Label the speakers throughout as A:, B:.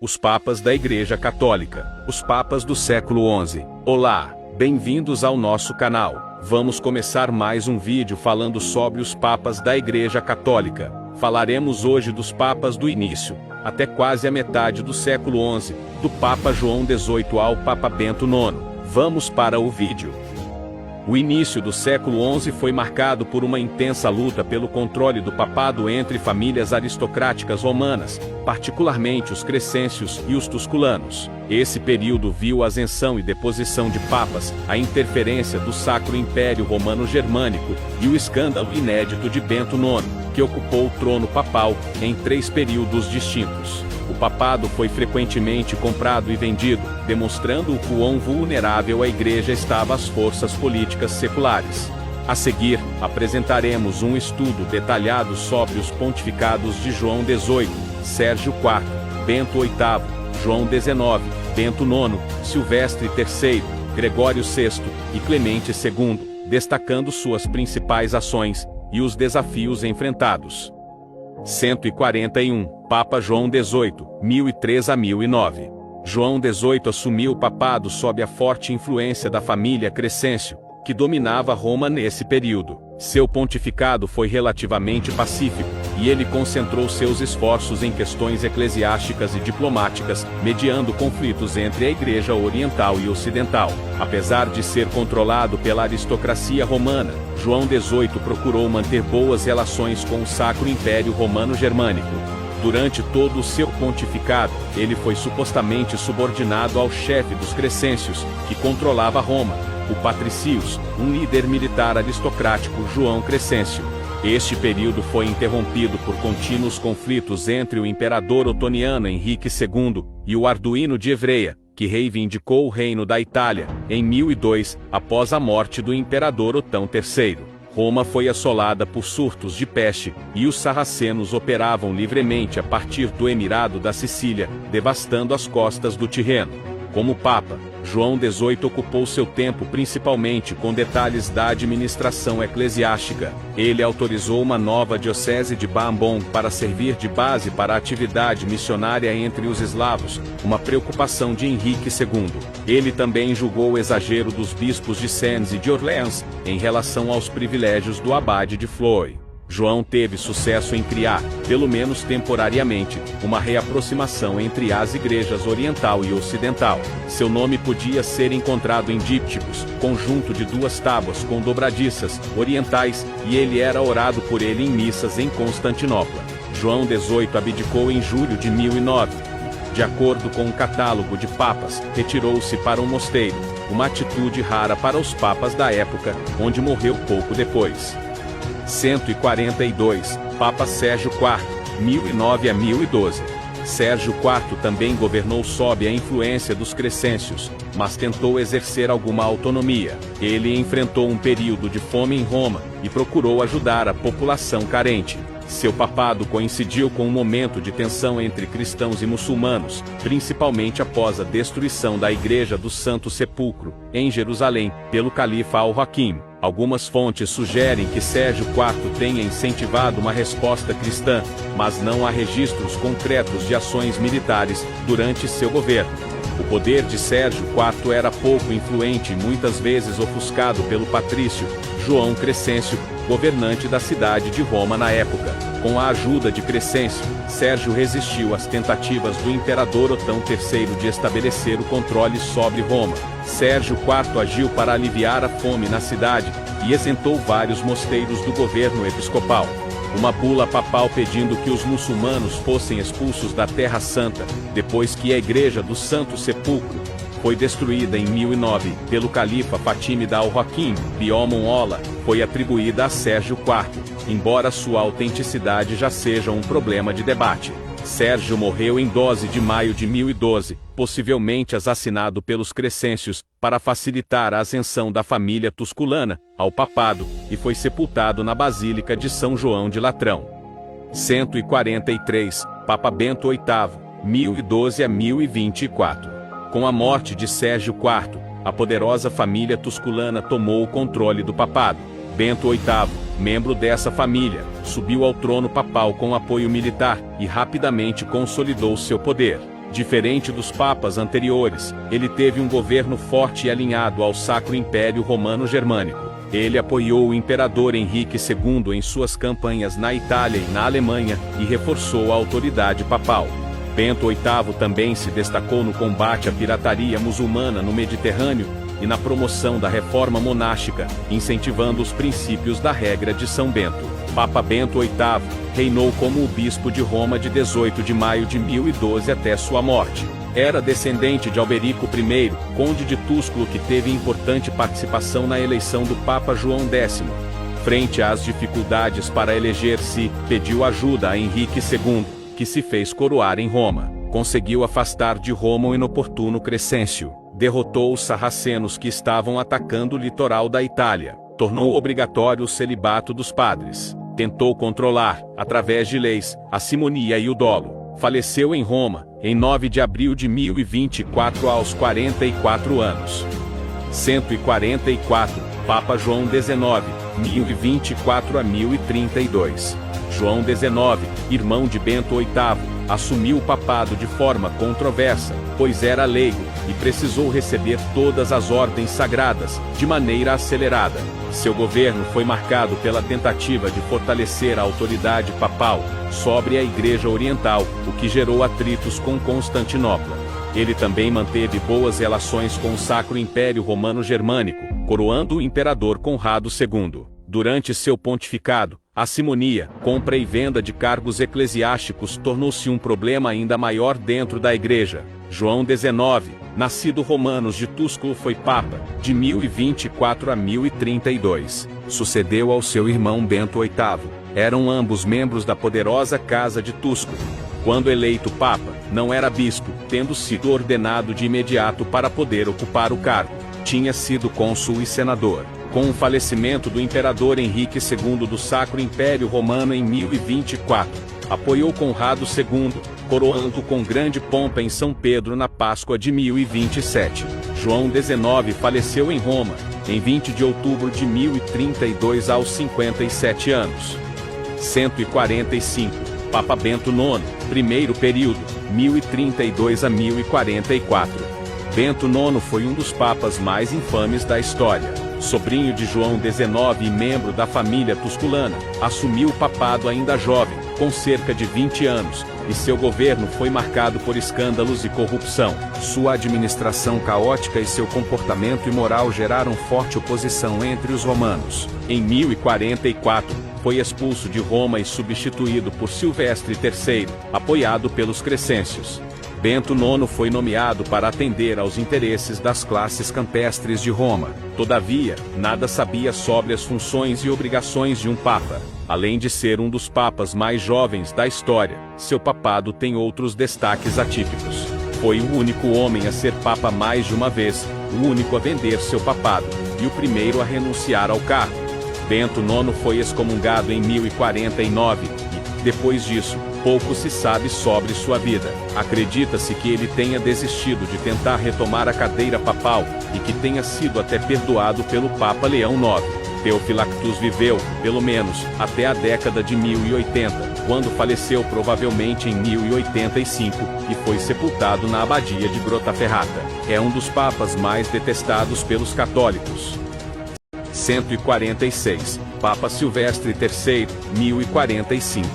A: Os Papas da Igreja Católica. Os Papas do século XI. Olá, bem-vindos ao nosso canal. Vamos começar mais um vídeo falando sobre os Papas da Igreja Católica. Falaremos hoje dos Papas do início, até quase a metade do século XI, do Papa João XVIII ao Papa Bento IX. Vamos para o vídeo. O início do século XI foi marcado por uma intensa luta pelo controle do papado entre famílias aristocráticas romanas, particularmente os crescêncios e os tusculanos. Esse período viu a ascensão e deposição de papas, a interferência do Sacro Império Romano Germânico e o escândalo inédito de Bento IX, que ocupou o trono papal em 3 períodos distintos. O papado foi frequentemente comprado e vendido, demonstrando o quão vulnerável a Igreja estava às forças políticas seculares. A seguir, apresentaremos um estudo detalhado sobre os pontificados de João XVIII, Sérgio IV, Bento VIII, João XIX, Bento IX, Silvestre III, Gregório VI e Clemente II, destacando suas principais ações e os desafios enfrentados. 141. Papa João XVIII, 1003 a 1009. João XVIII assumiu o papado sob a forte influência da família Crescêncio, que dominava Roma nesse período. Seu pontificado foi relativamente pacífico, e ele concentrou seus esforços em questões eclesiásticas e diplomáticas, mediando conflitos entre a Igreja Oriental e Ocidental. Apesar de ser controlado pela aristocracia romana, João XVIII procurou manter boas relações com o Sacro Império Romano Germânico. Durante todo o seu pontificado, ele foi supostamente subordinado ao chefe dos Crescêncios, que controlava Roma, o Patricius, um líder militar aristocrático, João Crescêncio. Este período foi interrompido por contínuos conflitos entre o imperador otoniano Henrique II e o Arduino de Evreia, que reivindicou o reino da Itália, em 1002, após a morte do imperador Otão III. Roma foi assolada por surtos de peste, e os sarracenos operavam livremente a partir do Emirado da Sicília, devastando as costas do Tirreno. Como Papa, João XVIII ocupou seu tempo principalmente com detalhes da administração eclesiástica. Ele autorizou uma nova diocese de Bambon para servir de base para a atividade missionária entre os eslavos, uma preocupação de Henrique II. Ele também julgou o exagero dos bispos de Sens e de Orléans em relação aos privilégios do abade de Floy. João teve sucesso em criar, pelo menos temporariamente, uma reaproximação entre as igrejas oriental e ocidental. Seu nome podia ser encontrado em dípticos, conjunto de 2 tábuas com dobradiças, orientais, e ele era orado por ele em missas em Constantinopla. João XVIII abdicou em julho de 1009. De acordo com um catálogo de papas, retirou-se para um mosteiro, uma atitude rara para os papas da época, onde morreu pouco depois. 142. Papa Sérgio IV, 1009 a 1012. Sérgio IV também governou sob a influência dos Crescêncios, mas tentou exercer alguma autonomia. Ele enfrentou um período de fome em Roma, e procurou ajudar a população carente. Seu papado coincidiu com um momento de tensão entre cristãos e muçulmanos, principalmente após a destruição da Igreja do Santo Sepulcro, em Jerusalém, pelo califa Al-Hakim. Algumas fontes sugerem que Sérgio IV tenha incentivado uma resposta cristã, mas não há registros concretos de ações militares durante seu governo. O poder de Sérgio IV era pouco influente e muitas vezes ofuscado pelo patrício João Crescêncio, governante da cidade de Roma na época. Com a ajuda de Crescêncio, Sérgio resistiu às tentativas do imperador Otão III de estabelecer o controle sobre Roma. Sérgio IV agiu para aliviar a fome na cidade, e isentou vários mosteiros do governo episcopal. Uma bula papal pedindo que os muçulmanos fossem expulsos da Terra Santa, depois que a Igreja do Santo Sepulcro foi destruída em 1009 pelo califa Fatímida Al-Hakim Biomon Ola, foi atribuída a Sérgio IV, embora sua autenticidade já seja um problema de debate. Sérgio morreu em 12 de maio de 1012, possivelmente assassinado pelos Crescêncios, para facilitar a ascensão da família tusculana ao papado, e foi sepultado na Basílica de São João de Latrão. 143. Papa Bento VIII, 1012 a 1024. Com a morte de Sérgio IV, a poderosa família tusculana tomou o controle do papado. Bento VIII, membro dessa família, subiu ao trono papal com apoio militar e rapidamente consolidou seu poder. Diferente dos papas anteriores, ele teve um governo forte e alinhado ao Sacro Império Romano-Germânico. Ele apoiou o imperador Henrique II em suas campanhas na Itália e na Alemanha, e reforçou a autoridade papal. Bento VIII também se destacou no combate à pirataria muçulmana no Mediterrâneo, e na promoção da reforma monástica, incentivando os princípios da regra de São Bento. Papa Bento VIII reinou como o bispo de Roma de 18 de maio de 1012 até sua morte. Era descendente de Alberico I, conde de Túsculo, que teve importante participação na eleição do Papa João X. Frente às dificuldades para eleger-se, pediu ajuda a Henrique II, que se fez coroar em Roma. Conseguiu afastar de Roma o inoportuno Crescêncio. Derrotou os sarracenos que estavam atacando o litoral da Itália. Tornou obrigatório o celibato dos padres. Tentou controlar, através de leis, a simonia e o dolo. Faleceu em Roma, em 9 de abril de 1024 aos 44 anos. 144, Papa João XIX, 1024 a 1032. João XIX, irmão de Bento VIII, assumiu o papado de forma controversa, pois era leigo, e precisou receber todas as ordens sagradas, de maneira acelerada. Seu governo foi marcado pela tentativa de fortalecer a autoridade papal sobre a Igreja Oriental, o que gerou atritos com Constantinopla. Ele também manteve boas relações com o Sacro Império Romano-Germânico, coroando o imperador Conrado II. Durante seu pontificado, a simonia, compra e venda de cargos eclesiásticos, tornou-se um problema ainda maior dentro da Igreja. João XIX, nascido Romanos de Túsculo, foi Papa, de 1024 a 1032. Sucedeu ao seu irmão Bento VIII. Eram ambos membros da poderosa Casa de Túsculo. Quando eleito Papa, não era bispo, tendo sido ordenado de imediato para poder ocupar o cargo. Tinha sido cônsul e senador. Com o falecimento do imperador Henrique II do Sacro Império Romano em 1024, apoiou Conrado II, coroando com grande pompa em São Pedro na Páscoa de 1027. João XIX faleceu em Roma, em 20 de outubro de 1032 aos 57 anos. 145, Papa Bento IX, primeiro período, 1032 a 1044. Bento IX foi um dos papas mais infames da história. Sobrinho de João XIX e membro da família tusculana, assumiu o papado ainda jovem, com cerca de 20 anos, e seu governo foi marcado por escândalos e corrupção. Sua administração caótica e seu comportamento imoral geraram forte oposição entre os romanos. Em 1044, foi expulso de Roma e substituído por Silvestre III, apoiado pelos crescêncios. Bento IX foi nomeado para atender aos interesses das classes campestres de Roma. Todavia, nada sabia sobre as funções e obrigações de um papa. Além de ser um dos papas mais jovens da história, seu papado tem outros destaques atípicos. Foi o único homem a ser papa mais de uma vez, o único a vender seu papado, e o primeiro a renunciar ao cargo. Bento IX foi excomungado em 1049, e, depois disso, pouco se sabe sobre sua vida. Acredita-se que ele tenha desistido de tentar retomar a cadeira papal, e que tenha sido até perdoado pelo Papa Leão IX. Teofilactus viveu, pelo menos, até a década de 1080, quando faleceu provavelmente em 1085, e foi sepultado na abadia de Grottaferrata. É um dos papas mais detestados pelos católicos. 146, Papa Silvestre III, 1045.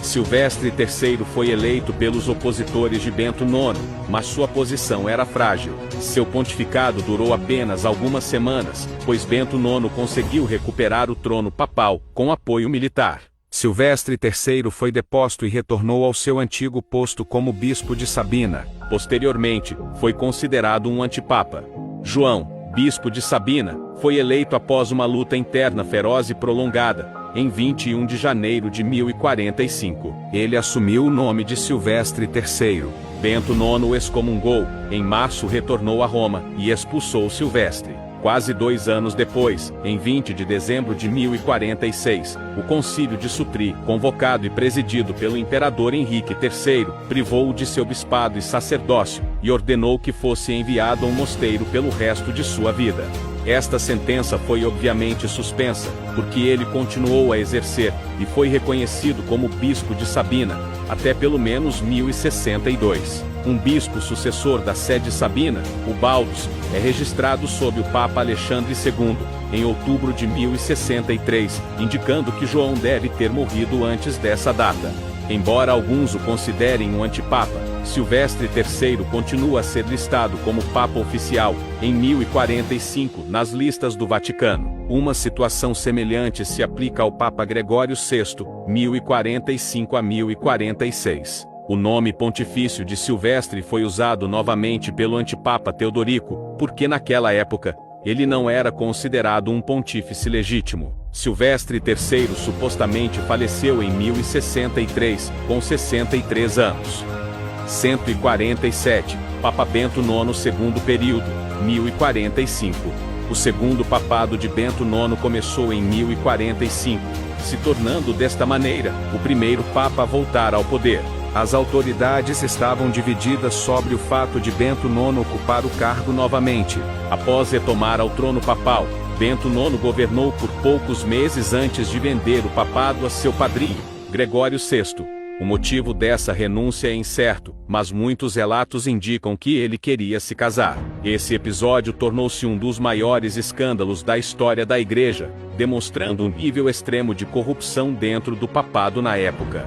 A: Silvestre III foi eleito pelos opositores de Bento IX, mas sua posição era frágil. Seu pontificado durou apenas algumas semanas, pois Bento IX conseguiu recuperar o trono papal, com apoio militar. Silvestre III foi deposto e retornou ao seu antigo posto como bispo de Sabina. Posteriormente, foi considerado um antipapa. João, bispo de Sabina, foi eleito após uma luta interna feroz e prolongada, em 21 de janeiro de 1045. Ele assumiu o nome de Silvestre III. Bento IX o excomungou, em março retornou a Roma, e expulsou Silvestre. Quase 2 anos depois, em 20 de dezembro de 1046, o Concílio de Sutri, convocado e presidido pelo imperador Henrique III, privou-o de seu bispado e sacerdócio, e ordenou que fosse enviado a um mosteiro pelo resto de sua vida. Esta sentença foi obviamente suspensa, porque ele continuou a exercer, e foi reconhecido como bispo de Sabina, até pelo menos 1062. Um bispo sucessor da sede sabina, o Baldos, é registrado sob o Papa Alexandre II, em outubro de 1063, indicando que João deve ter morrido antes dessa data. Embora alguns o considerem um antipapa, Silvestre III continua a ser listado como Papa oficial, em 1045, nas listas do Vaticano. Uma situação semelhante se aplica ao Papa Gregório VI, 1045 a 1046. O nome pontifício de Silvestre foi usado novamente pelo antipapa Teodorico, porque naquela época, ele não era considerado um pontífice legítimo. Silvestre III supostamente faleceu em 1063, com 63 anos. 147, Papa Bento IX segundo período, 1045. O segundo papado de Bento IX começou em 1045, se tornando desta maneira, o primeiro Papa a voltar ao poder. As autoridades estavam divididas sobre o fato de Bento IX ocupar o cargo novamente. Após retomar ao trono papal, Bento IX governou por poucos meses antes de vender o papado a seu padrinho, Gregório VI. O motivo dessa renúncia é incerto, mas muitos relatos indicam que ele queria se casar. Esse episódio tornou-se um dos maiores escândalos da história da Igreja, demonstrando um nível extremo de corrupção dentro do papado na época.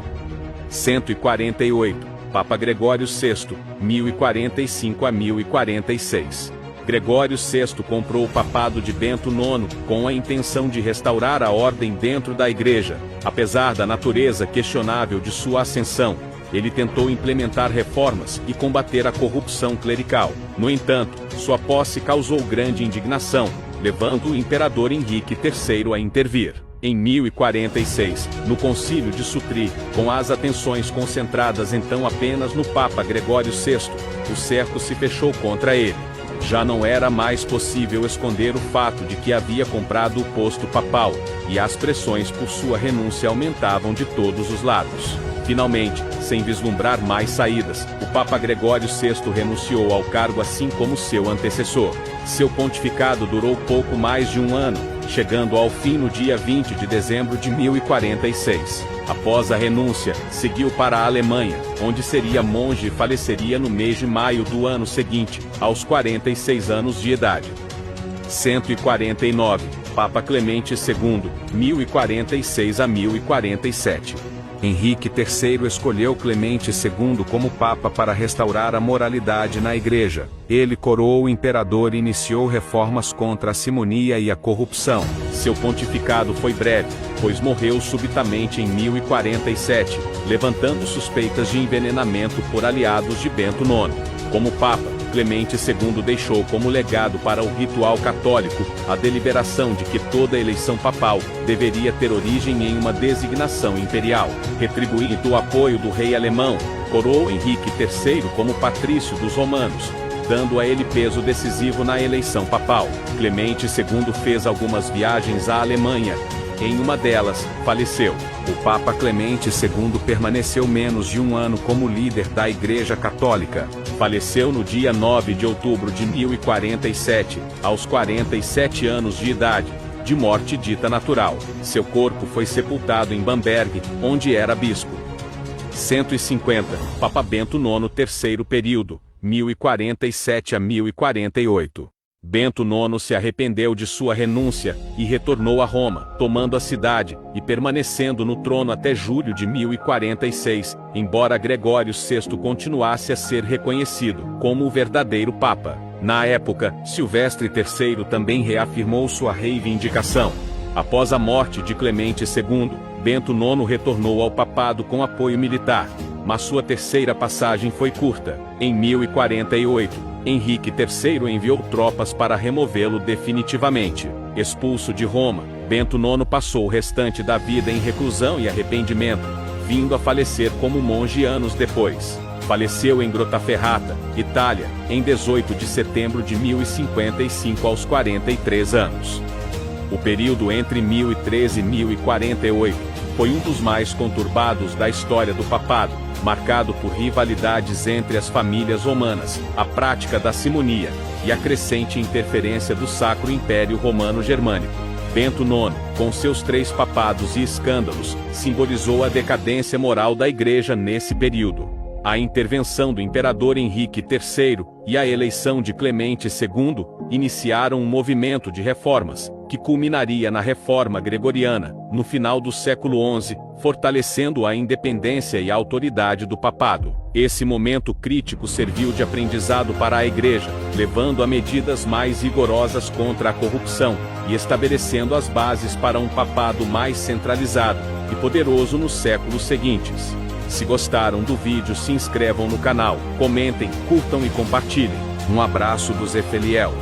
A: 148, Papa Gregório VI, 1045 a 1046. Gregório VI comprou o papado de Bento IX, com a intenção de restaurar a ordem dentro da Igreja. Apesar da natureza questionável de sua ascensão, ele tentou implementar reformas e combater a corrupção clerical. No entanto, sua posse causou grande indignação, levando o imperador Henrique III a intervir. Em 1046, no Concílio de Sutri, com as atenções concentradas então apenas no Papa Gregório VI, o cerco se fechou contra ele. Já não era mais possível esconder o fato de que havia comprado o posto papal, e as pressões por sua renúncia aumentavam de todos os lados. Finalmente, sem vislumbrar mais saídas, o Papa Gregório VI renunciou ao cargo assim como seu antecessor. Seu pontificado durou pouco mais de um ano, chegando ao fim no dia 20 de dezembro de 1046. Após a renúncia, seguiu para a Alemanha, onde seria monge e faleceria no mês de maio do ano seguinte, aos 46 anos de idade. 149, Papa Clemente II, 1046 a 1047. Henrique III escolheu Clemente II como Papa para restaurar a moralidade na Igreja. Ele coroou o imperador e iniciou reformas contra a simonia e a corrupção. Seu pontificado foi breve, pois morreu subitamente em 1047, levantando suspeitas de envenenamento por aliados de Bento IX. Como Papa, Clemente II deixou como legado para o ritual católico a deliberação de que toda eleição papal deveria ter origem em uma designação imperial. Retribuindo o apoio do rei alemão, coroou Henrique III como patrício dos romanos, dando a ele peso decisivo na eleição papal. Clemente II fez algumas viagens à Alemanha. Em uma delas, faleceu. O Papa Clemente II permaneceu menos de um ano como líder da Igreja Católica. Faleceu no dia 9 de outubro de 1047, aos 47 anos de idade, de morte dita natural. Seu corpo foi sepultado em Bamberg, onde era bispo. 150, Papa Bento IX terceiro período, 1047 a 1048. Bento IX se arrependeu de sua renúncia, e retornou a Roma, tomando a cidade, e permanecendo no trono até julho de 1046, embora Gregório VI continuasse a ser reconhecido como o verdadeiro Papa. Na época, Silvestre III também reafirmou sua reivindicação. Após a morte de Clemente II, Bento IX retornou ao papado com apoio militar, mas sua terceira passagem foi curta. Em 1048, Henrique III enviou tropas para removê-lo definitivamente. Expulso de Roma, Bento IX passou o restante da vida em reclusão e arrependimento, vindo a falecer como monge anos depois. Faleceu em Grottaferrata, Itália, em 18 de setembro de 1055 aos 43 anos. O período entre 1013 e 1048 foi um dos mais conturbados da história do papado, marcado por rivalidades entre as famílias romanas, a prática da simonia, e a crescente interferência do Sacro Império Romano Germânico. Bento IX, com seus 3 papados e escândalos, simbolizou a decadência moral da Igreja nesse período. A intervenção do imperador Henrique III e a eleição de Clemente II iniciaram um movimento de reformas, que culminaria na Reforma Gregoriana, no final do século XI, fortalecendo a independência e a autoridade do papado. Esse momento crítico serviu de aprendizado para a Igreja, levando a medidas mais rigorosas contra a corrupção, e estabelecendo as bases para um papado mais centralizado e poderoso nos séculos seguintes. Se gostaram do vídeo, se inscrevam no canal, comentem, curtam e compartilhem. Um abraço do Zé Feliel.